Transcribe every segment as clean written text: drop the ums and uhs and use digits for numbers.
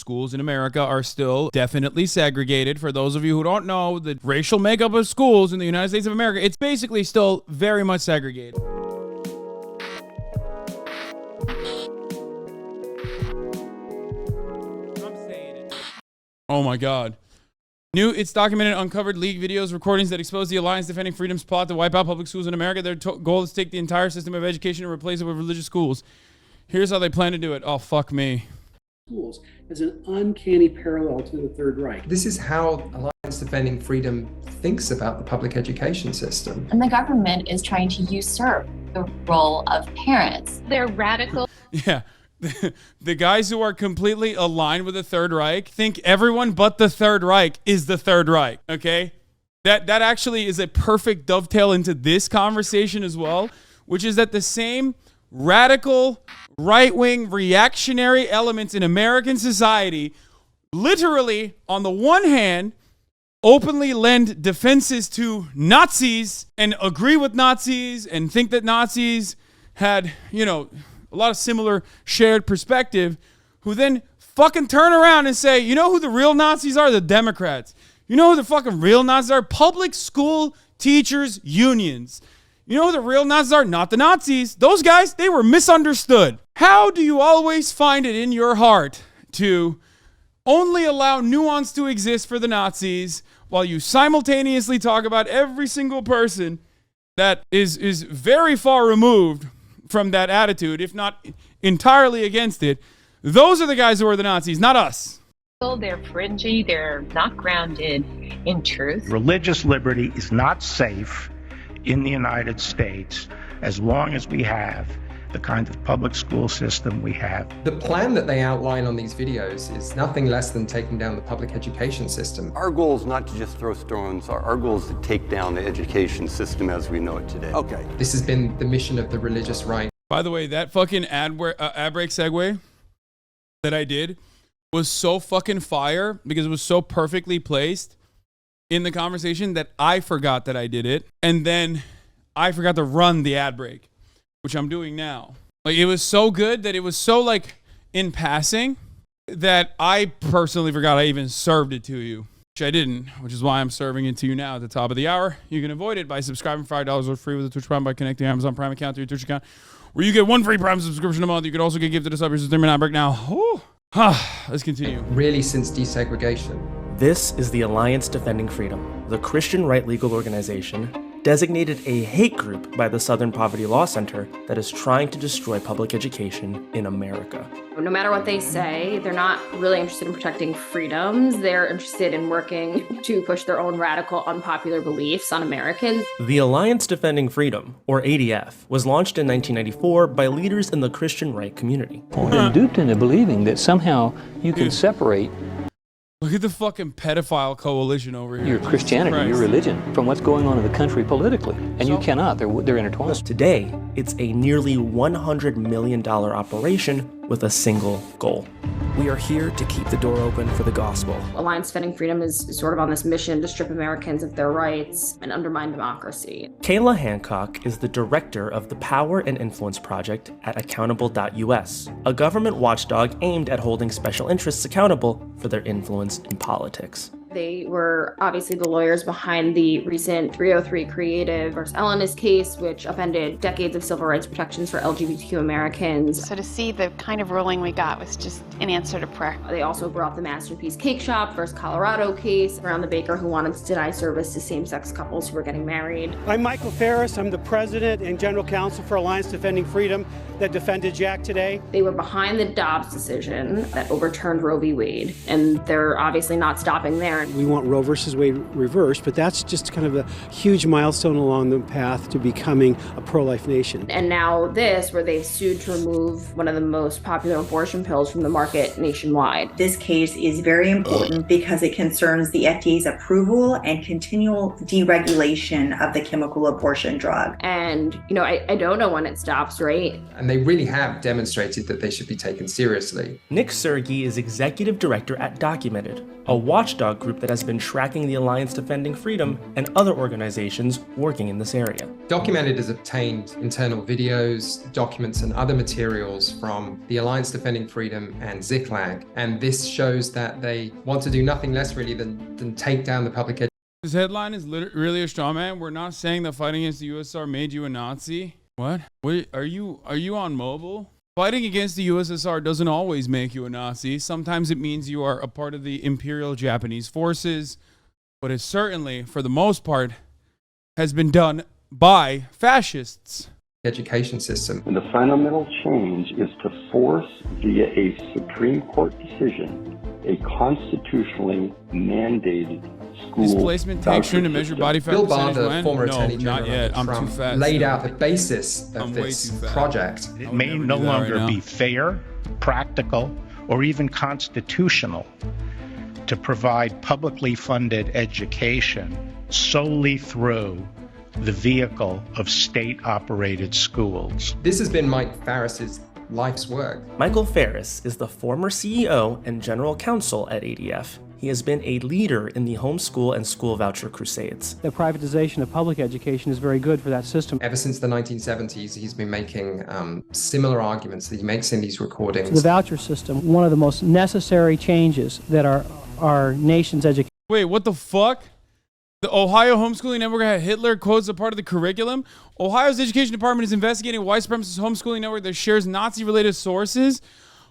schools in America are still definitely segregated. For those of you who don't know the racial makeup of schools in the United States of America, it's basically still very much segregated. Oh my God. It's documented, uncovered, leaked videos, recordings that expose the Alliance Defending Freedom's plot to wipe out public schools in America. Their goal is to take the entire system of education and replace it with religious schools. Here's how they plan to do it. Oh, fuck me. Schools as an uncanny parallel to the Third Reich. This is how Alliance Defending Freedom thinks about the public education system. And the government is trying to usurp the role of parents. They're radical. Yeah. The guys who are completely aligned with the Third Reich think everyone but the Third Reich is the Third Reich, okay? That actually is a perfect dovetail into this conversation as well, which is that the same radical, right-wing, reactionary elements in American society literally, on the one hand, openly lend defenses to Nazis and agree with Nazis and think that Nazis had, a lot of similar shared perspective, who then fucking turn around and say, you know who the real Nazis are? The Democrats. You know who the fucking real Nazis are? Public school teachers unions. You know who the real Nazis are? Not the Nazis. Those guys, they were misunderstood. How do you always find it in your heart to only allow nuance to exist for the Nazis while you simultaneously talk about every single person that is very far removed from that attitude, if not entirely against it? Those are the guys who are the Nazis, not us. They're fringy, they're not grounded in truth. Religious liberty is not safe in the United States as long as we have the kind of public school system we have. The plan that they outline on these videos is nothing less than taking down the public education system. Our goal is not to just throw stones. Our goal is to take down the education system as we know it today. Okay. This has been the mission of the religious right. By the way, that fucking ad break segue that I did was so fucking fire because it was so perfectly placed in the conversation that I forgot that I did it. And then I forgot to run the ad break, which I'm doing now. Like, it was so good that it was so in passing that I personally forgot I even served it to you, which I didn't, which is why I'm serving it to you now at the top of the hour. You can avoid it by subscribing for $5 or free with a Twitch Prime by connecting your Amazon Prime account to your Twitch account, where you get one free Prime subscription a month. You can also get gifted a sub. Here's the 3-minute ad break now. Let's continue. Really, since desegregation. This is the Alliance Defending Freedom, the Christian right legal organization designated a hate group by the Southern Poverty Law Center that is trying to destroy public education in America. No matter what they say, they're not really interested in protecting freedoms. They're interested in working to push their own radical, unpopular beliefs on Americans. The Alliance Defending Freedom, or ADF, was launched in 1994 by leaders in the Christian right community. And duped into believing that somehow you can separate Look at the fucking pedophile coalition over here. your Christianity, your religion, from what's going on in the country politically. And you cannot. They're intertwined. Today, it's a nearly $100 million operation with a single goal. We are here to keep the door open for the gospel. Alliance Defending Freedom is sort of on this mission to strip Americans of their rights and undermine democracy. Kayla Hancock is the director of the Power and Influence Project at Accountable.us, a government watchdog aimed at holding special interests accountable for their influence in politics. They were obviously the lawyers behind the recent 303 Creative versus Ellen's case, which upended decades of civil rights protections for LGBTQ Americans. So to see the kind of ruling we got was just an answer to prayer. They also brought the Masterpiece Cake Shop versus Colorado case around the baker who wanted to deny service to same-sex couples who were getting married. I'm Michael Ferris. I'm the president and general counsel for Alliance Defending Freedom that defended Jack today. They were behind the Dobbs decision that overturned Roe v. Wade, and they're obviously not stopping there. We want Roe versus Wade reversed, but that's just kind of a huge milestone along the path to becoming a pro-life nation. And now this, where they've sued to remove one of the most popular abortion pills from the market nationwide. This case is very important because it concerns the FDA's approval and continual deregulation of the chemical abortion drug. And, I don't know when it stops, right? And they really have demonstrated that they should be taken seriously. Nick Sergey is executive director at Documented, a watchdog group group that has been tracking the Alliance Defending Freedom and other organizations working in this area. Documented has obtained internal videos, documents, and other materials from the Alliance Defending Freedom and ZICLAG, and this shows that they want to do nothing less really than take down the public education. This headline is really a straw man. We're not saying that fighting against the USSR made you a Nazi. What? Wait, are you on mobile? Fighting against the USSR doesn't always make you a Nazi. Sometimes it means you are a part of the Imperial Japanese forces, but it certainly, for the most part, has been done by fascists. Education system. And the fundamental change is to force, via a Supreme Court decision, a constitutionally mandated school displacement takes to measure body fat Bill percentage Barr, the when? former No, Attorney General not yet. I'm Trump, too fat. laid out the basis of I'm way this too fat. project. It may no longer be fair, practical, or even constitutional to provide publicly funded education solely through the vehicle of state-operated schools. This has been Mike Farris's life's work. Michael Farris is the former CEO and general counsel at ADF. He has been a leader in the homeschool and school voucher crusades. The privatization of public education is very good for that system. Ever since the 1970s, he's been making similar arguments that he makes in these recordings. The voucher system, one of the most necessary changes that our nation's education. Wait, what the fuck? The Ohio Homeschooling Network had Hitler quotes as part of the curriculum. Ohio's education department is investigating a white supremacist homeschooling network that shares Nazi-related sources.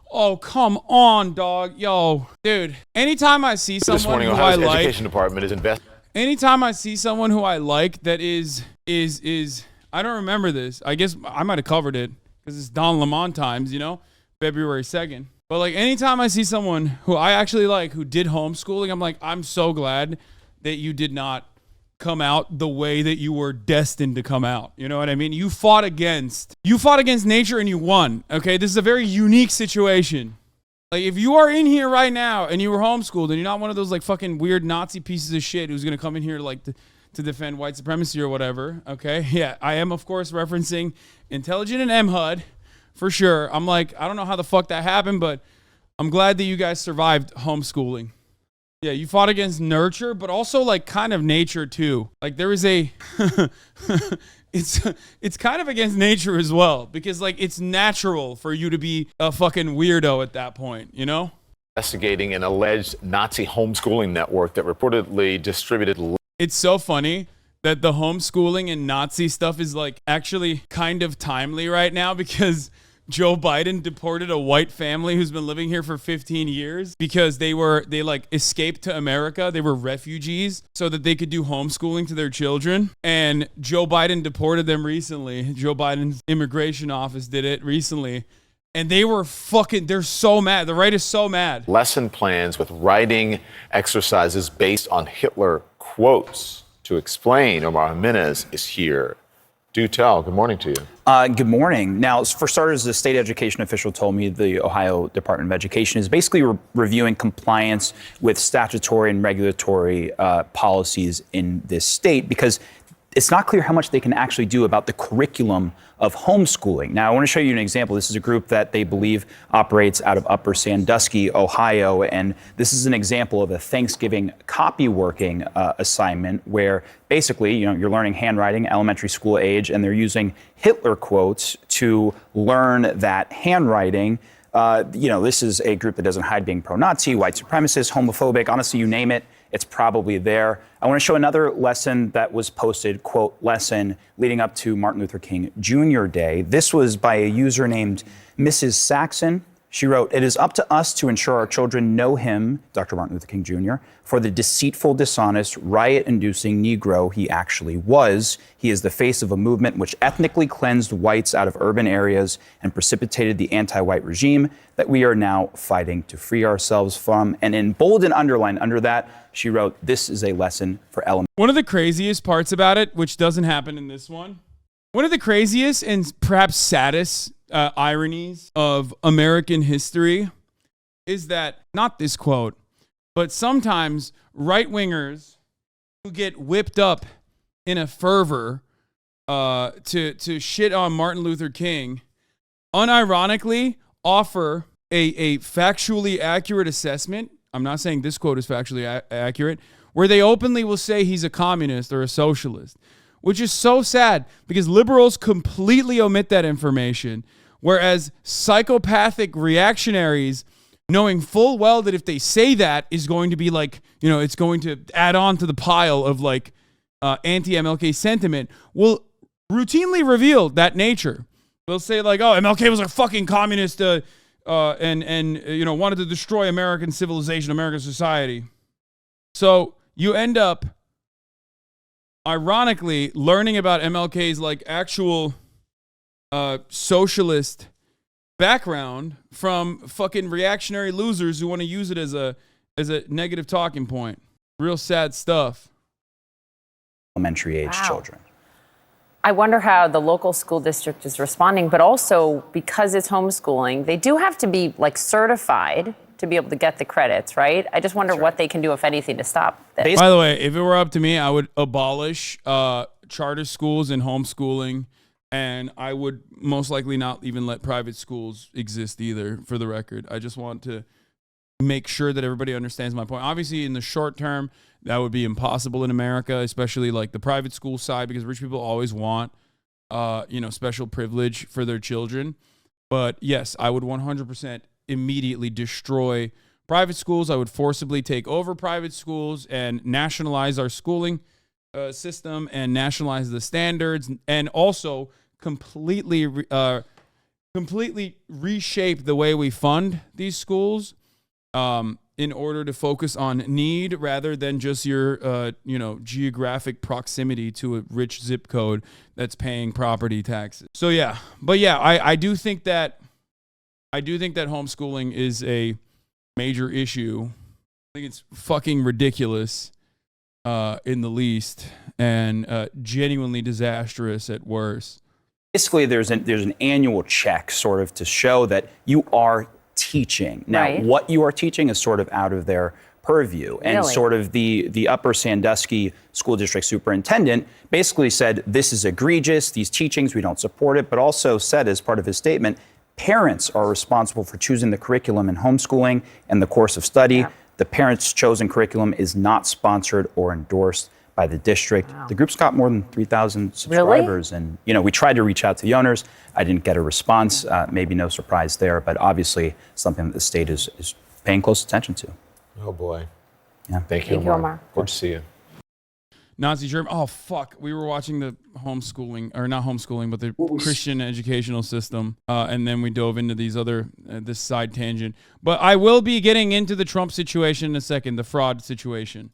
Oh, come on, dog. Yo, dude, anytime I see someone who I like, education department is anytime I see someone who I like that is I don't remember this. I guess I might have covered it because it's Don Lemon times, you know, February 2nd. But like anytime I see someone who I actually like who did homeschooling, I'm like, I'm so glad that you did not come out the way that you were destined to come out. You know what I mean? You fought against nature and you won. Okay, this is a very unique situation. Like if you are in here right now and you were homeschooled and you're not one of those like fucking weird Nazi pieces of shit who's gonna come in here like to defend white supremacy or whatever. Okay, yeah, I am of course referencing Intelligent and MHUD for sure. I'm like, I don't know how the fuck that happened, but I'm glad that you guys survived homeschooling. Yeah, you fought against nurture, but also like kind of nature too. Like there is a, it's kind of against nature as well because like it's natural for you to be a fucking weirdo at that point, you know? Investigating an alleged Nazi homeschooling network that reportedly distributed. It's so funny that the homeschooling and Nazi stuff is like actually kind of timely right now because Joe Biden deported a white family who's been living here for 15 years because they like escaped to America. They were refugees so that they could do homeschooling to their children. And Joe Biden deported them recently. Joe Biden's immigration office did it recently. And they're so mad. The right is so mad. Lesson plans with writing exercises based on Hitler quotes. To explain, Omar Jimenez is here. Do tell. Good morning to you. Good morning. Now, for starters, the state education official told me the Ohio Department of Education is basically reviewing compliance with statutory and regulatory policies in this state because it's not clear how much they can actually do about the curriculum of homeschooling. Now, I want to show you an example. This is a group that they believe operates out of Upper Sandusky, Ohio, and this is an example of a Thanksgiving copyworking assignment where basically, you're learning handwriting, elementary school age, and they're using Hitler quotes to learn that handwriting. This is a group that doesn't hide being pro-Nazi, white supremacist, homophobic, honestly, you name it. It's probably there. I want to show another lesson that was posted, quote, lesson leading up to Martin Luther King Jr. Day. This was by a user named Mrs. Saxon. She wrote, "It is up to us to ensure our children know him, Dr. Martin Luther King Jr., for the deceitful, dishonest, riot-inducing Negro he actually was. He is the face of a movement which ethnically cleansed whites out of urban areas and precipitated the anti-white regime that we are now fighting to free ourselves from." And in bold and underlined under that, she wrote, "This is a lesson for elementary." One of the craziest parts about it, which doesn't happen in this one, one of the craziest and perhaps saddest ironies of American history is that, not this quote, but sometimes right-wingers who get whipped up in a fervor to shit on Martin Luther King, unironically offer a factually accurate assessment I'm not saying this quote is factually accurate, where they openly will say he's a communist or a socialist, which is so sad because liberals completely omit that information, whereas psychopathic reactionaries, knowing full well that if they say that is going to be like, it's going to add on to the pile of like anti-MLK sentiment, will routinely reveal that nature. They'll say like, oh, MLK was a fucking communist and wanted to destroy American civilization, American society. So you end up, ironically, learning about MLK's like actual socialist background from fucking reactionary losers who want to use it as a negative talking point. Real sad stuff. Elementary age children. I wonder how the local school district is responding, but also because it's homeschooling, they do have to be like certified to be able to get the credits, right? I just wonder what they can do, if anything, to stop this. By the way, if it were up to me, I would abolish charter schools and homeschooling, and I would most likely not even let private schools exist either, for the record. I just want to make sure that everybody understands my point. Obviously, in the short term, that would be impossible in America, especially like the private school side, because rich people always want, special privilege for their children. But yes, I would 100% immediately destroy private schools. I would forcibly take over private schools and nationalize our schooling system and nationalize the standards, and also completely reshape the way we fund these schools. In order to focus on need rather than just your, geographic proximity to a rich zip code that's paying property taxes. So yeah, but yeah, I do think that homeschooling is a major issue. I think it's fucking ridiculous, in the least, and genuinely disastrous at worst. Basically, there's an annual check sort of to show that you are teaching. Now, what you are teaching is sort of out of their purview. And sort of the Upper Sandusky School District Superintendent basically said, this is egregious, these teachings, we don't support it, but also said as part of his statement, parents are responsible for choosing the curriculum in homeschooling and the course of study. Yeah. The parents' chosen curriculum is not sponsored or endorsed by the district. Wow. The group's got more than 3,000 subscribers. Really? And, we tried to reach out to the owners. I didn't get a response. Maybe no surprise there, but obviously something that the state is paying close attention to. Oh, boy. Yeah. Thank you, Omar. Good to see you. Nazi German. Oh, fuck. We were watching the homeschooling, or not homeschooling, but the Christian educational system. And then we dove into these other, this side tangent. But I will be getting into the Trump situation in a second, the fraud situation.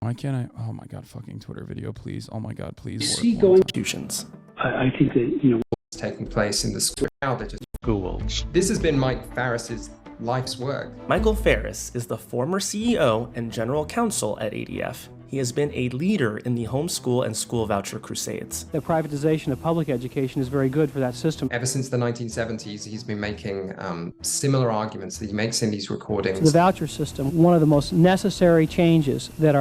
Why can't I? Oh my God, fucking Twitter video, please. Oh my God, please. Institutions. I think that, what's taking place in the school now, they're just schools. This has been Mike Farris's life's work. Michael Farris is the former CEO and general counsel at ADF. He has been a leader in the homeschool and school voucher crusades. The privatization of public education is very good for that system. Ever since the 1970s, he's been making similar arguments that he makes in these recordings. The voucher system, one of the most necessary changes that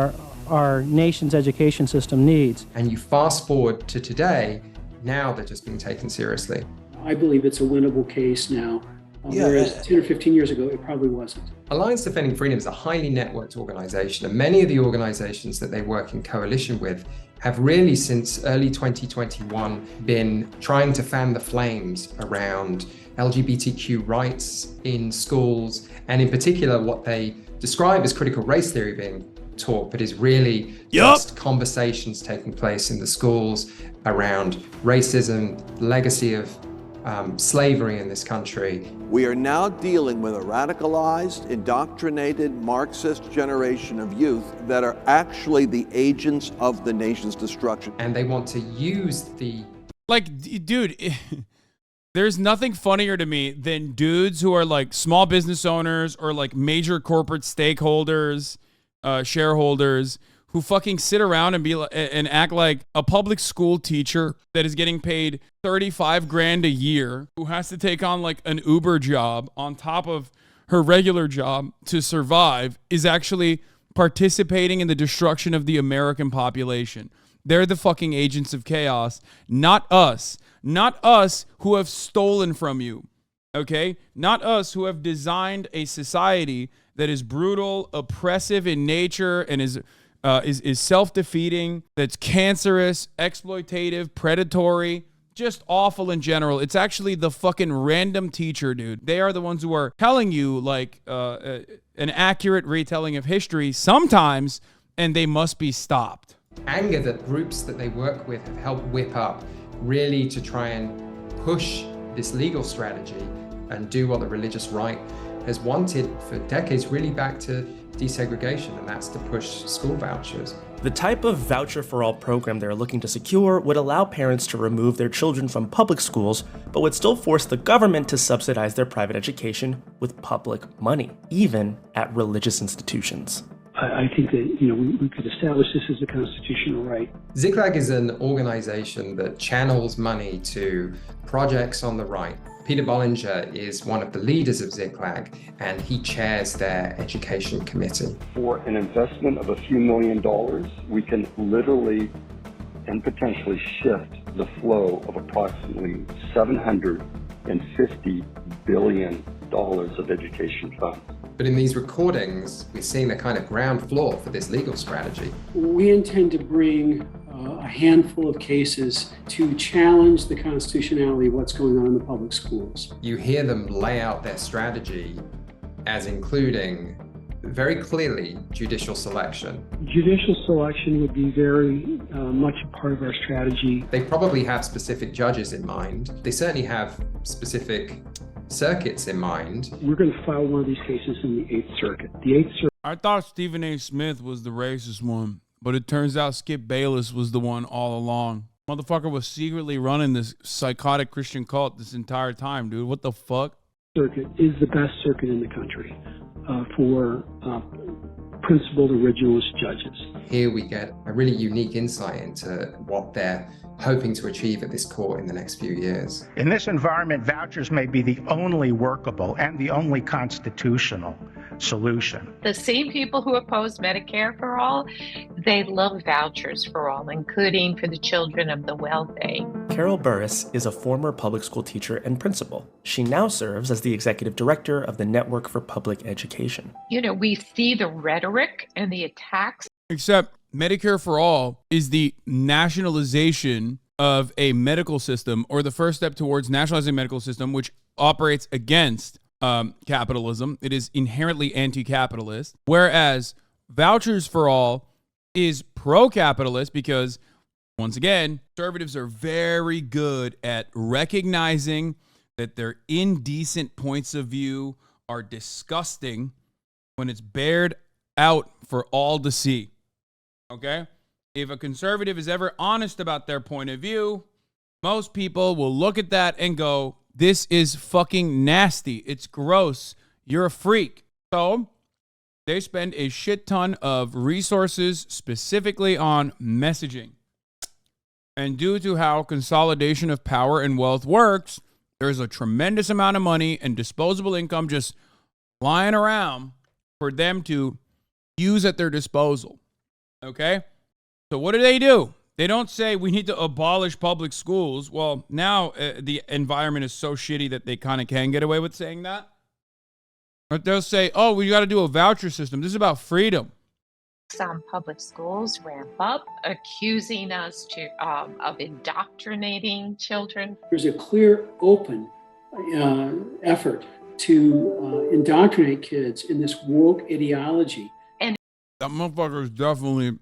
our nation's education system needs. And you fast forward to today, now they're just being taken seriously. I believe it's a winnable case now. Whereas 10 or 15 years ago, it probably wasn't. Alliance Defending Freedom is a highly networked organization, and many of the organizations that they work in coalition with have really, since early 2021, been trying to fan the flames around LGBTQ rights in schools, and in particular, what they describe as critical race theory being taught, but is really just conversations taking place in the schools around racism, legacy of slavery in this country. We are now dealing with a radicalized, indoctrinated, Marxist generation of youth that are actually the agents of the nation's destruction. And they want to use the... Like, dude, there's nothing funnier to me than dudes who are like small business owners or like major corporate stakeholders, shareholders, who fucking sit around and be and act like a public school teacher that is getting paid $35,000 a year, who has to take on like an Uber job on top of her regular job to survive, is actually participating in the destruction of the American population. They're the fucking agents of chaos, not us. Not us who have stolen from you. Okay? Not us who have designed a society that is brutal, oppressive in nature, and is self-defeating, that's cancerous, exploitative, predatory, just awful in general. It's actually the fucking random teacher, dude. They are the ones who are telling you like an accurate retelling of history sometimes, and they must be stopped. Anger that groups that they work with have helped whip up, really to try and push this legal strategy and do what the religious right has wanted for decades, really back to desegregation, and that's to push school vouchers. The type of voucher for all program they're looking to secure would allow parents to remove their children from public schools, but would still force the government to subsidize their private education with public money, even at religious institutions. I think that, you know, we could establish this as a constitutional right. Ziklag is an organization that channels money to projects on the right. Peter Bollinger is one of the leaders of Ziklag, and he chairs their education committee. For an investment of a few $1 million, we can literally and potentially shift the flow of approximately $750 billion of education funds. But in these recordings, we're seeing the kind of ground floor for this legal strategy. We intend to bring a handful of cases to challenge the constitutionality of what's going on in the public schools. You hear them lay out their strategy as including very clearly judicial selection. Judicial selection would be very much a part of our strategy. They probably have specific judges in mind. They certainly have specific circuits in mind. We're going to file one of these cases in the 8th Circuit. The 8th Circuit. I thought Stephen A. Smith was the racist one, but it turns out Skip Bayless was the one all along. Motherfucker was secretly running this psychotic Christian cult this entire time, dude. What the fuck? Circuit is the best circuit in the country for principled originalist judges. Here we get a really unique insight into what they're hoping to achieve at this court in the next few years. In this environment, vouchers may be the only workable and the only constitutional solution. The same people who oppose Medicare for all, they love vouchers for all, including for the children of the wealthy. Carol Burris is a former public school teacher and principal. She now serves as the executive director of the Network for Public Education. You know, we see the rhetoric and the attacks. Except Medicare for all is the nationalization of a medical system, or the first step towards nationalizing a medical system, which operates against capitalism. It is inherently anti-capitalist. Whereas vouchers for all is pro-capitalist because, once again, conservatives are very good at recognizing that their indecent points of view are disgusting when it's bared out for all to see. Okay? If a conservative is ever honest about their point of view, most people will look at that and go, this is fucking nasty. It's gross. You're a freak. So they spend a shit ton of resources specifically on messaging. And due to how consolidation of power and wealth works, there's a tremendous amount of money and disposable income just lying around for them to use at their disposal. Okay? So what do? They don't say we need to abolish public schools. Well, now the environment is so shitty that they kind of can get away with saying that. But they'll say, oh, we got to do a voucher system. This is about freedom. Some public schools ramp up, accusing us of indoctrinating children. There's a clear, open effort to indoctrinate kids in this woke ideology. And that motherfucker is definitely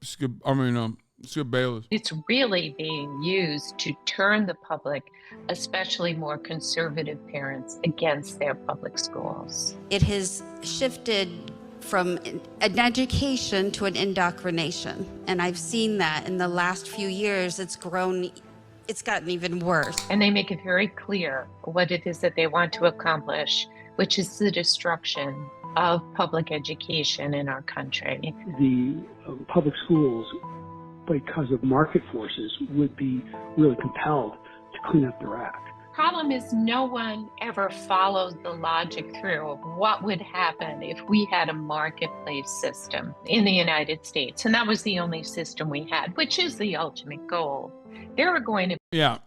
Skip Bayless. It's really being used to turn the public, especially more conservative parents, against their public schools. It has shifted from an education to an indoctrination. And I've seen that in the last few years. It's grown, it's gotten even worse. And they make it very clear what it is that they want to accomplish, which is the destruction of public education in our country. The public schools, because of market forces, would be really compelled to clean up their act. Problem is, no one ever follows the logic through of what would happen if we had a marketplace system in the United States. And that was the only system we had, which is the ultimate goal. There are going to Yeah.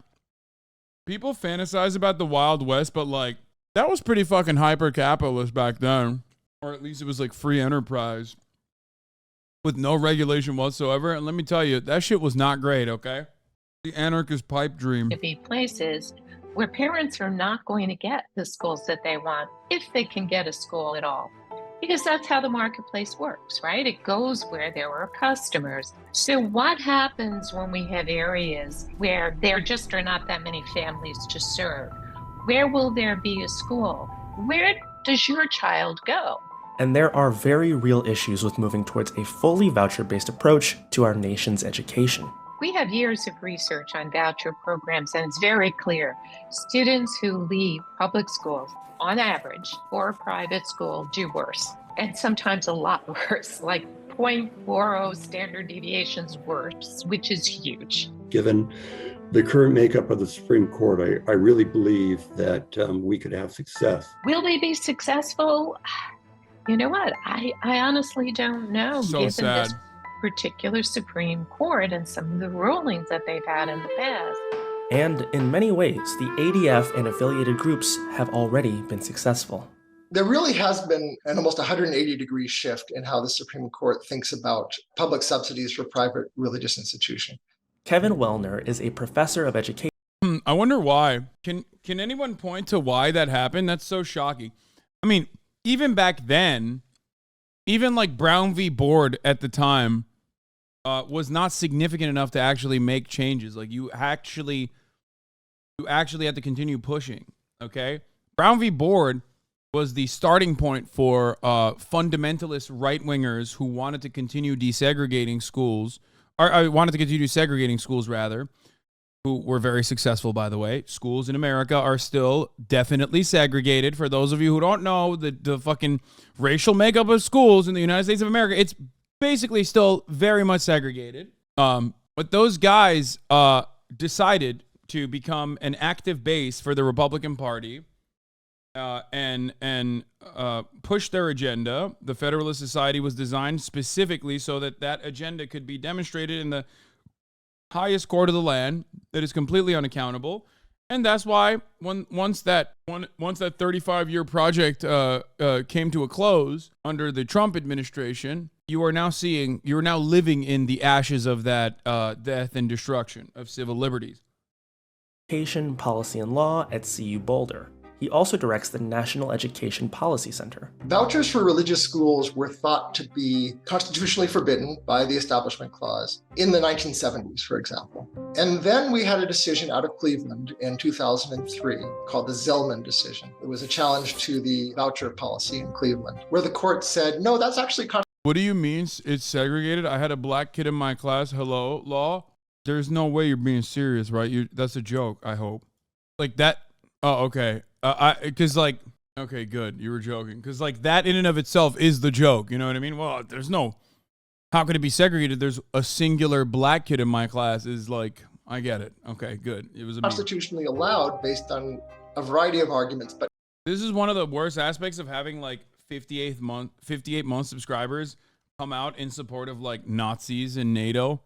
People fantasize about the Wild West, but like that was pretty fucking hyper-capitalist back then. Or at least it was like free enterprise with no regulation whatsoever. And let me tell you, that shit was not great, okay? The anarchist pipe dream. To be places where parents are not going to get the schools that they want, if they can get a school at all. Because that's how the marketplace works, right? It goes where there are customers. So what happens when we have areas where there just are not that many families to serve? Where will there be a school? Where does your child go? And there are very real issues with moving towards a fully voucher-based approach to our nation's education. We have years of research on voucher programs, and it's very clear. Students who leave public schools, on average, or a private school, do worse. And sometimes a lot worse, like 0.40 standard deviations worse, which is huge. Given the current makeup of the Supreme Court, I really believe that we could have success. Will they be successful? You know what? I honestly don't know, So given sad. this particular Supreme Court and some of the rulings that they've had in the past. And in many ways, the ADF and affiliated groups have already been successful. There really has been an almost 180-degree shift in how the Supreme Court thinks about public subsidies for private religious institutions. Kevin Wellner is a professor of education. I wonder why. Can anyone point to why that happened? That's so shocking. I mean, even back then, even like Brown v. Board at the time was not significant enough to actually make changes. Like you actually had to continue pushing. Okay, Brown v. Board was the starting point for fundamentalist right-wingers who wanted to continue desegregating schools, or wanted to continue segregating schools rather, who were very successful, by the way. Schools in America are still definitely segregated. For those of you who don't know the fucking racial makeup of schools in the United States of America, it's basically still very much segregated. But those guys decided to become an active base for the Republican Party and push their agenda. The Federalist Society was designed specifically so that that agenda could be demonstrated in the highest court of the land that is completely unaccountable. And that's why once that 35-year project came to a close under the Trump administration, you are now living in the ashes of that death and destruction of civil liberties. Education, Policy, and Law at CU Boulder. He also directs the National Education Policy Center. Vouchers for religious schools were thought to be constitutionally forbidden by the Establishment Clause in the 1970s, for example. And then we had a decision out of Cleveland in 2003 called the Zellman decision. It was a challenge to the voucher policy in Cleveland, where the court said, no, that's actually What do you mean it's segregated? I had a black kid in my class. Hello, law? There's no way you're being serious, right? That's a joke, I hope. Like that. Oh, okay. Because like, okay, good. You were joking. Because like that in and of itself is the joke. You know what I mean? Well, how could it be segregated? There's a singular black kid in my class is like, I get it. Okay, good. It was constitutionally allowed based on a variety of arguments. But this is one of the worst aspects of having like 58 month subscribers come out in support of like Nazis and NATO,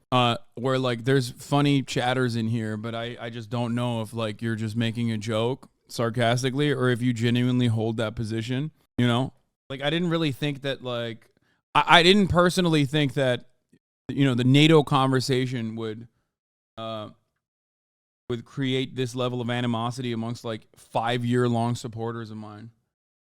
where like there's funny chatters in here, but I just don't know if like you're just making a joke sarcastically or if you genuinely hold that position, you know? Like I didn't really think that like, I didn't personally think that, you know, the NATO conversation would create this level of animosity amongst like 5-year-long supporters of mine.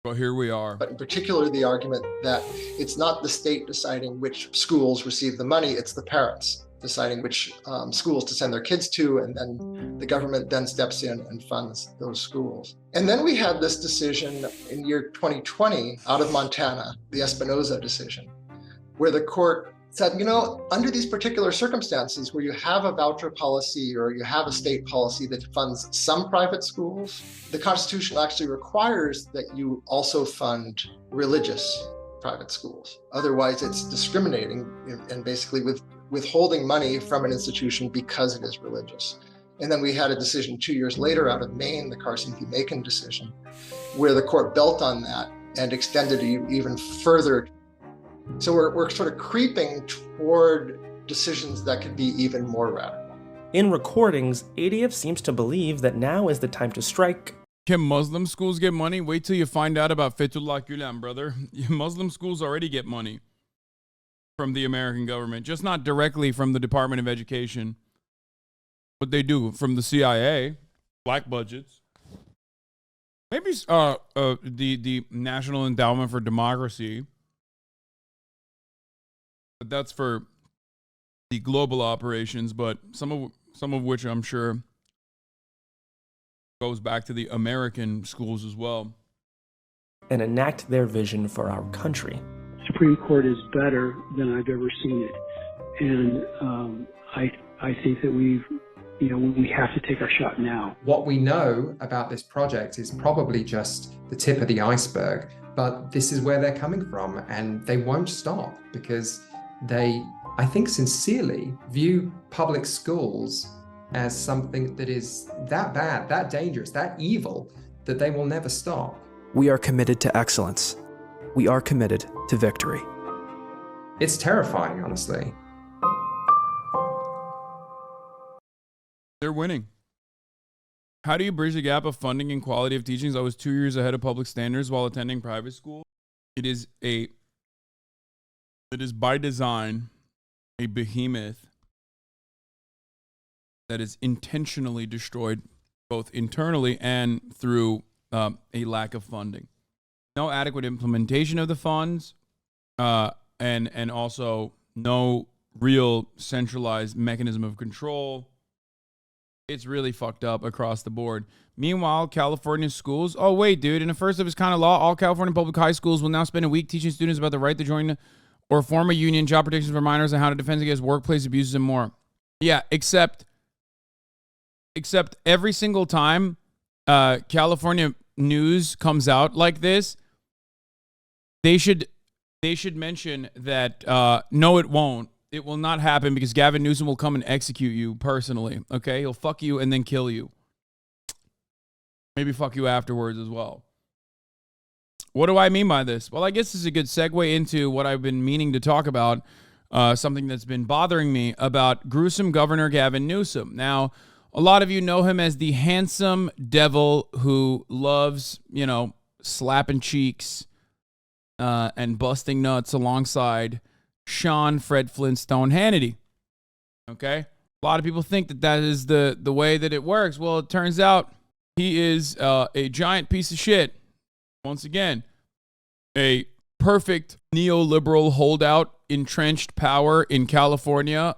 But here we are. But in particular, the argument that it's not the state deciding which schools receive the money, it's the parents deciding which schools to send their kids to, and then the government then steps in and funds those schools. And then we had this decision in year 2020 out of Montana, the Espinoza decision, where the court said, you know, under these particular circumstances where you have a voucher policy or you have a state policy that funds some private schools, the Constitution actually requires that you also fund religious private schools. Otherwise, it's discriminating and basically withholding money from an institution because it is religious. And then we had a decision 2 years later out of Maine, the Carson v. Macon decision, where the court built on that and extended it even further. So we're sort of creeping toward decisions that could be even more radical. In recordings, ADF seems to believe that now is the time to strike. Can Muslim schools get money? Wait till you find out about Fethullah Gulen, brother. Muslim schools already get money from the American government, just not directly from the Department of Education, but they do from the CIA, black budgets. Maybe the National Endowment for Democracy, but that's for the global operations. But some of which I'm sure goes back to the American schools as well. And enact their vision for our country. Supreme Court is better than I've ever seen it, and I think that we have to take our shot now. What we know about this project is probably just the tip of the iceberg, but this is where they're coming from, and they won't stop because they, I think sincerely, view public schools as something that is that bad, that dangerous, that evil, that they will never stop. We are committed to excellence. We are committed to victory. It's terrifying, honestly. They're winning. How do you bridge the gap of funding and quality of teachings? I was 2 years ahead of public standards while attending private school. It is by design a behemoth that is intentionally destroyed both internally and through a lack of funding. No adequate implementation of the funds, and also no real centralized mechanism of control. It's really fucked up across the board. Meanwhile, California schools, oh wait, dude, in a first of its kind of law, all California public high schools will now spend a week teaching students about the right to join or form a union, job protections for minors, and how to defend against workplace abuses and more. Yeah, except every single time California news comes out like this, they should mention that no, it won't. It will not happen because Gavin Newsom will come and execute you personally, okay? He'll fuck you and then kill you. Maybe fuck you afterwards as well. What do I mean by this? Well, I guess this is a good segue into what I've been meaning to talk about, something that's been bothering me about gruesome Governor Gavin Newsom. Now, a lot of you know him as the handsome devil who loves, slapping cheeks and busting nuts alongside Sean Fred Flintstone Hannity. Okay? A lot of people think that is the way that it works. Well, it turns out he is a giant piece of shit. Once again, a perfect neoliberal holdout, entrenched power in California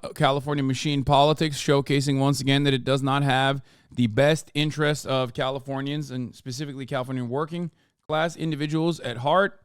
machine politics, showcasing once again that it does not have the best interests of Californians and specifically Californian working class individuals at heart.